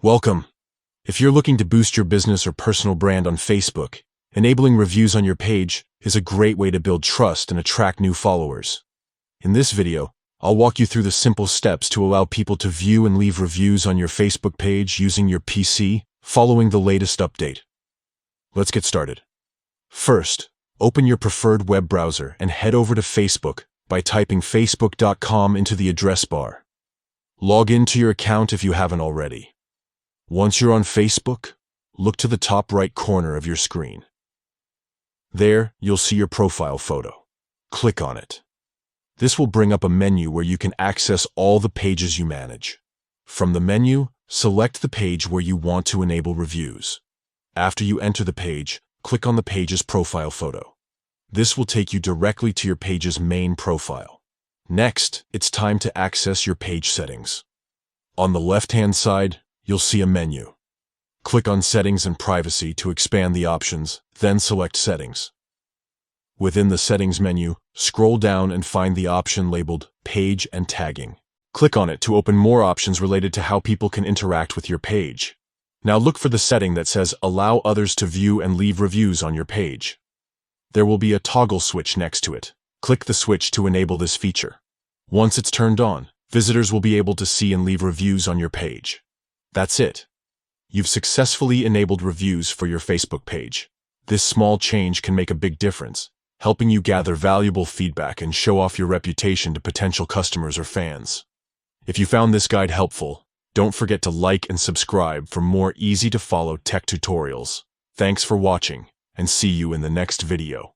Welcome. If you're looking to boost your business or personal brand on Facebook, enabling reviews on your page is a great way to build trust and attract new followers. In this video, I'll walk you through the simple steps to allow people to view and leave reviews on your Facebook page using your PC, following the latest update. Let's get started. First, open your preferred web browser and head over to Facebook by typing facebook.com into the address bar. Log into your account if you haven't already. Once you're on Facebook, look to the top right corner of your screen. There, you'll see your profile photo. Click on it. This will bring up a menu where you can access all the pages you manage. From the menu, select the page where you want to enable reviews. After you enter the page, click on the page's profile photo. This will take you directly to your page's main profile. Next, it's time to access your page settings. On the left-hand side, you'll see a menu. Click on Settings and Privacy to expand the options, then select Settings. Within the Settings menu, scroll down and find the option labeled Page and Tagging. Click on it to open more options related to how people can interact with your page. Now look for the setting that says Allow others to view and leave reviews on your page. There will be a toggle switch next to it. Click the switch to enable this feature. Once it's turned on, visitors will be able to see and leave reviews on your page. That's it. You've successfully enabled reviews for your Facebook page. This small change can make a big difference, helping you gather valuable feedback and show off your reputation to potential customers or fans. If you found this guide helpful, don't forget to like and subscribe for more easy-to-follow tech tutorials. Thanks for watching, and see you in the next video.